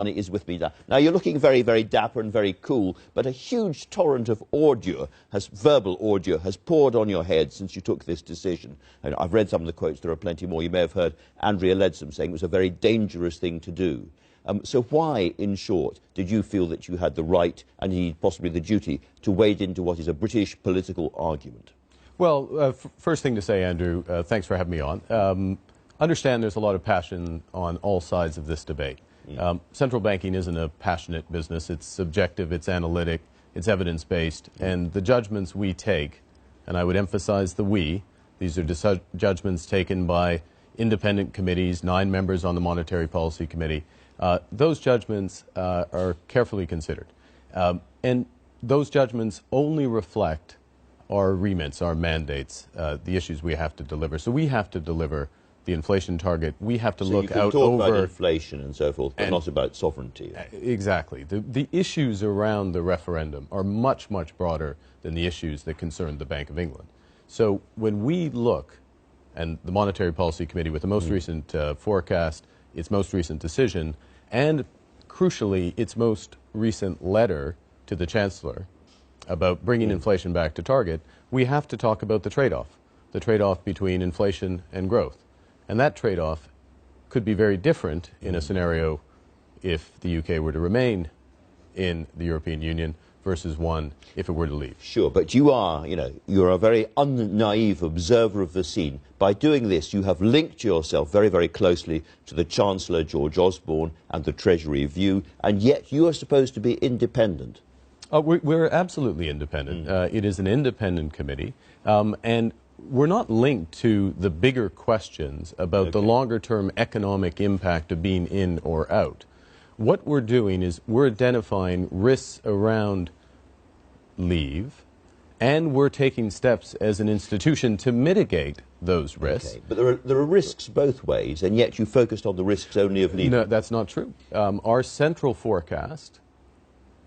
is with me now. Now, you're looking very, very dapper and very cool, but a huge torrent of verbal ordure, has poured on your head since you took this decision. And I've read some of the quotes, there are plenty more. You may have heard Andrea Leadsom saying it was a very dangerous thing to do. So why, in short, did you feel that you had the right, and indeed possibly the duty, to wade into what is a British political argument? Well, first thing to say, Andrew, thanks for having me on. Understand there's a lot of passion on all sides of this debate. Central banking isn't a passionate business. It's subjective, it's analytic, it's evidence-based, and the judgments we take, and I would emphasize the we, these are judgments taken by independent committees, 9 members on the Monetary Policy Committee. Those judgments are carefully considered. And those judgments only reflect our remits, our mandates, the issues we have to deliver. So we have to deliver the inflation target. We have to look out over... So you can talk about inflation and so forth, but not about sovereignty. Exactly. The issues around the referendum are much, much broader than the issues that concern the Bank of England. So when we look, and the Monetary Policy Committee with the most recent forecast, its most recent decision, and crucially, its most recent letter to the Chancellor about bringing inflation back to target, we have to talk about the trade-off between inflation and growth. And that trade-off could be very different in a scenario if the UK were to remain in the European Union versus one if it were to leave. Sure, but you are, you're a very un-naive observer of the scene. By doing this, you have linked yourself very, very closely to the Chancellor, George Osborne, and the Treasury View, and yet you are supposed to be independent. We're absolutely independent. It is an independent committee, and we're not linked to the bigger questions about the longer-term economic impact of being in or out. What we're doing is we're identifying risks around leave, and we're taking steps as an institution to mitigate those risks. Okay. But there are risks both ways, and yet you focused on the risks only of leaving. No, that's not true. Our central forecast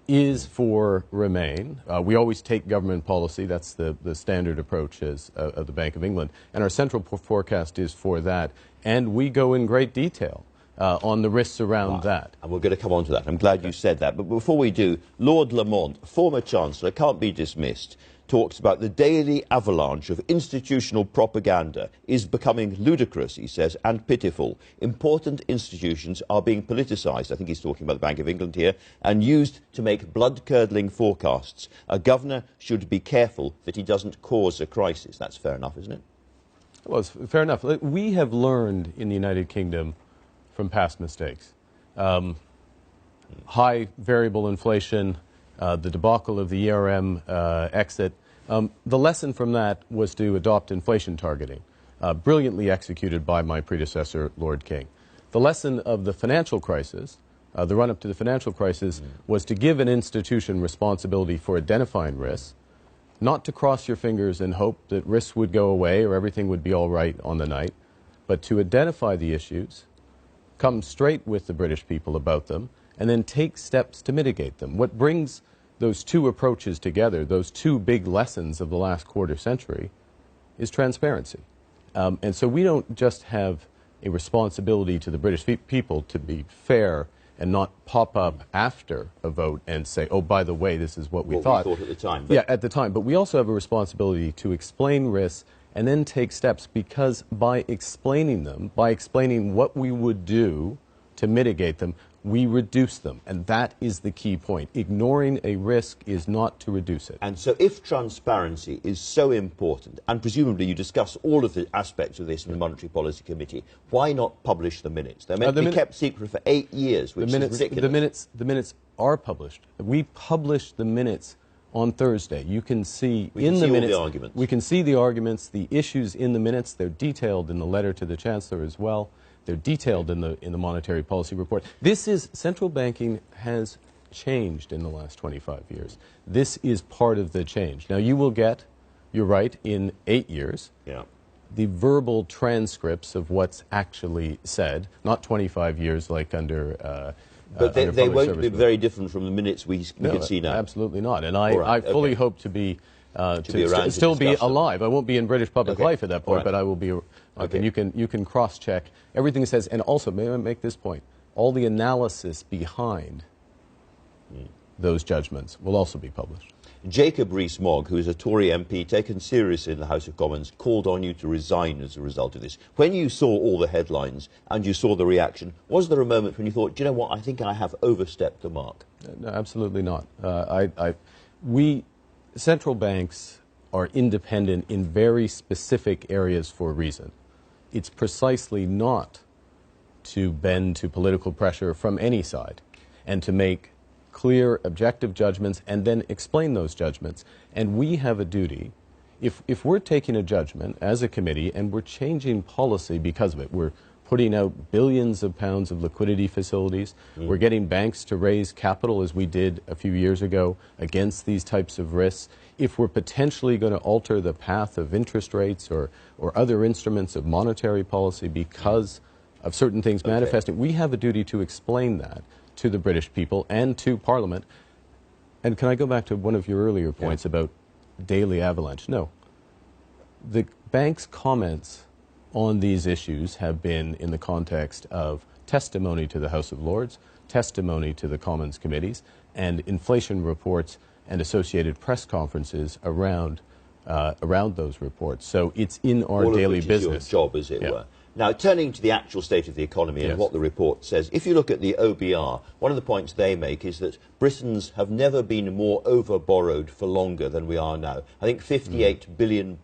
is for Remain. We always take government policy. That's the standard approach of the Bank of England. And our central forecast is for that. And we go in great detail on the risks around that. And we're going to come on to that. I'm glad you said that. But before we do, Lord Lamont, former Chancellor, can't be dismissed, talks about the daily avalanche of institutional propaganda is becoming ludicrous, he says, and pitiful. Important institutions are being politicised, I think he's talking about the Bank of England here, and used to make blood-curdling forecasts. A governor should be careful that he doesn't cause a crisis. That's fair enough, isn't it? Well, it's fair enough. We have learned in the United Kingdom from past mistakes. High variable inflation, the debacle of the ERM exit. The lesson from that was to adopt inflation targeting, brilliantly executed by my predecessor, Lord King. The lesson of the financial crisis, the run-up to the financial crisis, was to give an institution responsibility for identifying risks, not to cross your fingers and hope that risks would go away or everything would be all right on the night, but to identify the issues, come straight with the British people about them, and then take steps to mitigate them. What brings those two approaches together, those two big lessons of the last quarter century, is transparency. And so we don't just have a responsibility to the British people to be fair and not pop up after a vote and say, oh, by the way, this is what we thought. We thought at the time. Yeah, at the time. But we also have a responsibility to explain risks and then take steps, because by explaining them, by explaining what we would do to mitigate them, we reduce them. And that is the key point. Ignoring a risk is not to reduce it. And so if transparency is so important, and presumably you discuss all of the aspects of this in the Monetary Policy Committee, why not publish the minutes? They're meant to be kept secret for 8 years, which is ridiculous. The minutes are published. We publish the minutes on Thursday. You can see in the minutes. All the arguments. We can see the arguments, the issues in the minutes. They're detailed in the letter to the Chancellor as well. They're detailed in the Monetary Policy Report. Central banking has changed in the last 25 years. This is part of the change. Now you will get, you're right, in 8 years, the verbal transcripts of what's actually said, not 25 years like under But they won't be very different from the minutes we can see now. Absolutely not. And I fully hope to be still be alive. I won't be in British public life at that point, but I will be. And you can cross-check everything it says. And also, may I make this point? all the analysis behind those judgments will also be published. Jacob Rees-Mogg, who is a Tory MP taken seriously in the House of Commons, called on you to resign as a result of this. When you saw all the headlines and you saw the reaction, was there a moment when you thought, do you know what, I think I have overstepped the mark? No, absolutely not. Central banks are independent in very specific areas for a reason. It's precisely not to bend to political pressure from any side and to make clear, objective judgments and then explain those judgments. And we have a duty, if we're taking a judgment as a committee and we're changing policy because of it, we're putting out billions of pounds of liquidity facilities, we're getting banks to raise capital as we did a few years ago against these types of risks, if we're potentially going to alter the path of interest rates or other instruments of monetary policy because of certain things manifesting, we have a duty to explain that to the British people and to Parliament. And can I go back to one of your earlier points about daily avalanche? No. The bank's comments on these issues have been in the context of testimony to the House of Lords, testimony to the Commons committees, and inflation reports and associated press conferences around those reports. So it's in our daily business. Your job, as it were. Now, turning to the actual state of the economy and what the report says, if you look at the OBR, one of the points they make is that Britons have never been more over-borrowed for longer than we are now. I think £58 billion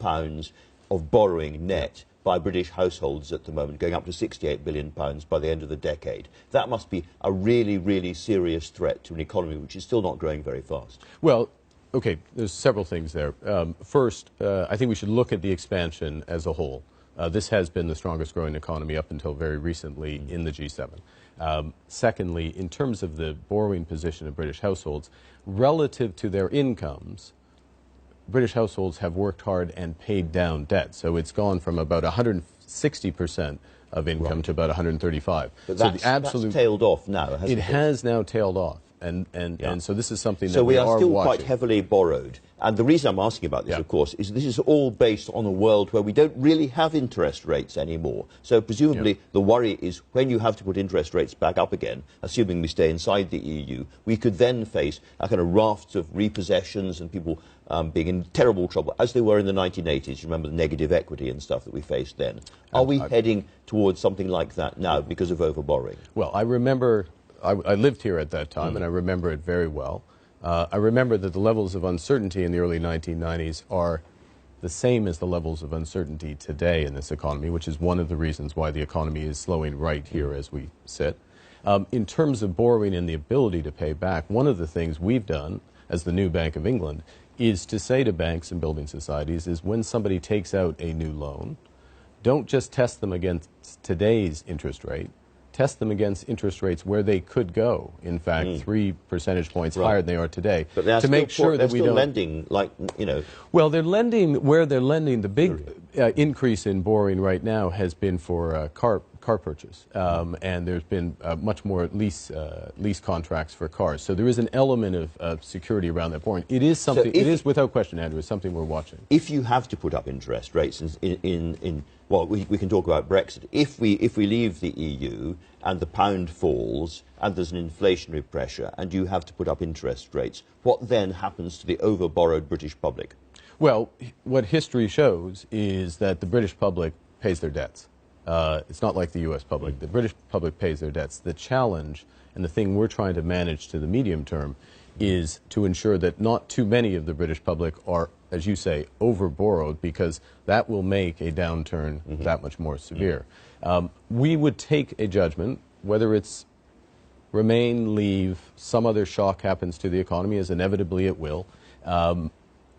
of borrowing net by British households at the moment, going up to £68 billion by the end of the decade. That must be a really, really serious threat to an economy which is still not growing very fast. Well, okay, there's several things there. First, I think we should look at the expansion as a whole. This has been the strongest growing economy up until very recently in the G7. Secondly, in terms of the borrowing position of British households, relative to their incomes, British households have worked hard and paid down debt. So it's gone from about 160% of income to about 135%. But that's tailed off now, hasn't it? It has now tailed off. And so this is something that so we are still watching. Quite heavily borrowed. And the reason I'm asking about this, of course, is this is all based on a world where we don't really have interest rates anymore. So presumably the worry is when you have to put interest rates back up again, assuming we stay inside the EU, we could then face a kind of raft of repossessions and people being in terrible trouble, as they were in the 1980s. You remember the negative equity and stuff that we faced then. Are we heading towards something like that now because of overborrowing? Well, I remember... I lived here at that time, and I remember it very well. I remember that the levels of uncertainty in the early 1990s are the same as the levels of uncertainty today in this economy, which is one of the reasons why the economy is slowing right here as we sit. In terms of borrowing and the ability to pay back, one of the things we've done as the new Bank of England is to say to banks and building societies is when somebody takes out a new loan, don't just test them against today's interest rate. Test them against interest rates where they could go. In fact, 3 percentage points higher than they are today. But they're to make sure that we don't lending, like, you know. Well, they're lending where they're lending. The big increase in borrowing right now has been for car purchase, and there's been much more lease contracts for cars. So there is an element of security around that borrowing. It is something. It is without question, Andrew. It's something we're watching. If you have to put up interest rates well, we can talk about Brexit. If we leave the EU and the pound falls and there's an inflationary pressure and you have to put up interest rates, what then happens to the over-borrowed British public? Well, what history shows is that the British public pays their debts. It's not like the U.S. public. The British public pays their debts. The challenge and the thing we're trying to manage to the medium term is to ensure that not too many of the British public are, as you say, over-borrowed, because that will make a downturn that much more severe. We would take a judgment, whether it's remain, leave, some other shock happens to the economy, as inevitably it will.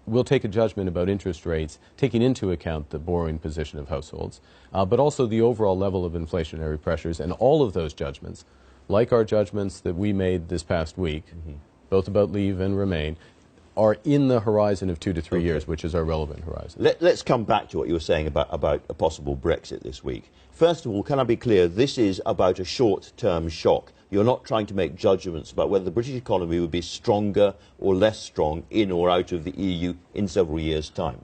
We'll take a judgment about interest rates, taking into account the borrowing position of households, but also the overall level of inflationary pressures, and all of those judgments, like our judgments that we made this past week, both about leave and remain, are in the horizon of 2 to 3 years, which is our relevant horizon. Let's come back to what you were saying about a possible Brexit this week. First of all, can I be clear, this is about a short-term shock. You're not trying to make judgments about whether the British economy would be stronger or less strong in or out of the EU in several years' time.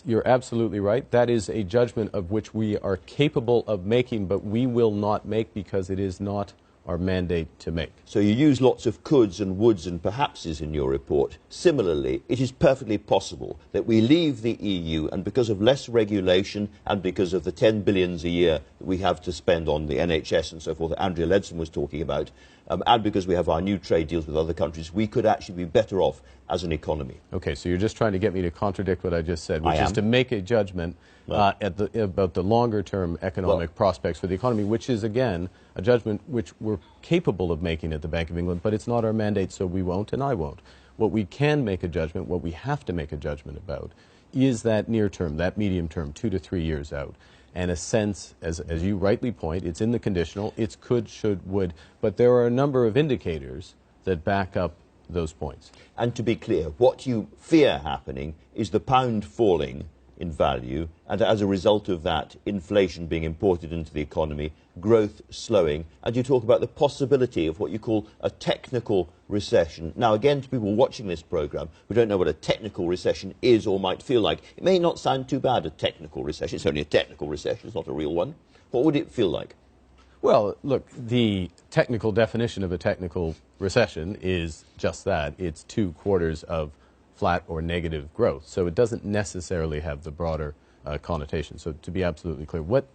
You're absolutely right. That is a judgment of which we are capable of making, but we will not make because it is not our mandate to make. So you use lots of coulds and woulds and perhapses in your report. Similarly, it is perfectly possible that we leave the EU, and because of less regulation and because of the 10 billions a year that we have to spend on the NHS and so forth that Andrea Leadsom was talking about, and because we have our new trade deals with other countries, we could actually be better off as an economy. Okay, so you're just trying to get me to contradict what I just said, which I is am. to make a judgment about the longer-term economic prospects for the economy, which is, again, a judgment which we're capable of making at the Bank of England, but it's not our mandate, so we won't and I won't. What we can make a judgment, what we have to make a judgment about, is that near term, that medium term, 2 to 3 years out. And a sense, as you rightly point, it's in the conditional, it's could, should, would, but there are a number of indicators that back up those points. And to be clear, what you fear happening is the pound falling in value, and as a result of that, inflation being imported into the economy, growth slowing, and you talk about the possibility of what you call a technical recession. Now, again, to people watching this programme who don't know what a technical recession is or might feel like, it may not sound too bad, a technical recession. It's only a technical recession, it's not a real one. What would it feel like? Well, look, the technical definition of a technical recession is just that. It's 2 quarters of flat or negative growth. So it doesn't necessarily have the broader connotation. So to be absolutely clear, what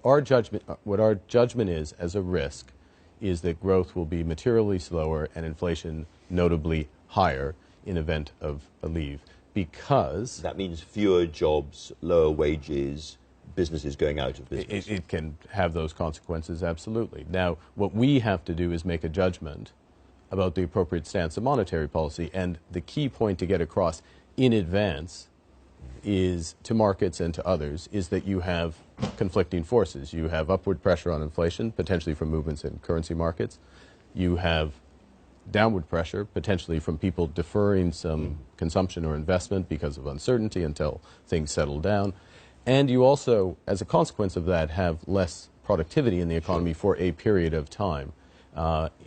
our judgment is as a risk is that growth will be materially slower and inflation notably higher in event of a leave, because that means fewer jobs, lower wages, businesses going out of business. It can have those consequences, absolutely. Now, what we have to do is make a judgment about the appropriate stance of monetary policy, and the key point to get across in advance is to markets and to others is that you have conflicting forces. You have upward pressure on inflation, potentially from movements in currency markets. You have downward pressure, potentially from people deferring some consumption or investment because of uncertainty until things settle down. And you also, as a consequence of that, have less productivity in the economy for a period of time.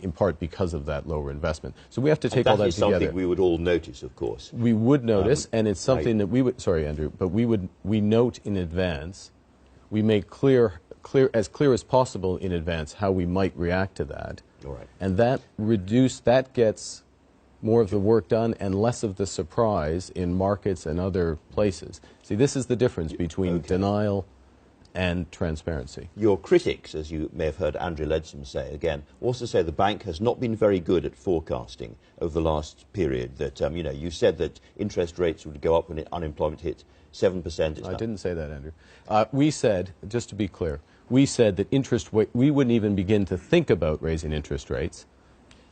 In part because of that lower investment. So we have to take all that together. That is something we would all notice, of course. We would notice, and it's something that we would, sorry, Andrew, but we note in advance, we make as clear as possible in advance how we might react to that. All right. And that gets more of the work done and less of the surprise in markets and other places. See, this is the difference between denial and transparency. Your critics, as you may have heard Andrea Leadsom say again, also say the bank has not been very good at forecasting over the last period. That you said that interest rates would go up when unemployment hit 7%. I didn't say that, Andrew. We said, just to be clear, we said that we wouldn't even begin to think about raising interest rates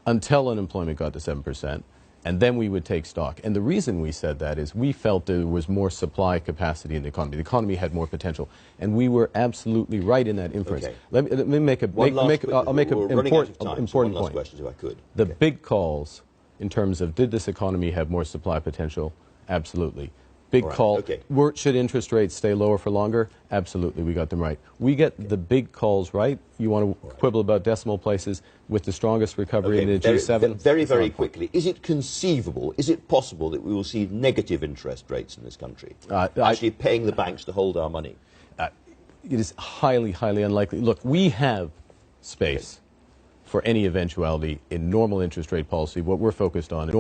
until unemployment got to 7%. And then we would take stock. And the reason we said that is we felt there was more supply capacity in the economy. The economy had more potential. And we were absolutely right in that inference. Okay. Let me make an important point. Questions, if I could. The big calls in terms of did this economy have more supply potential? Absolutely. Big call. Should interest rates stay lower for longer? Absolutely, we got them right. We get the big calls right. You want to quibble about decimal places with the strongest recovery in the G7? Very quickly. Is it conceivable, is it possible that we will see negative interest rates in this country? Actually paying the banks to hold our money? It is highly, highly unlikely. Look, we have space for any eventuality in normal interest rate policy. What we're focused on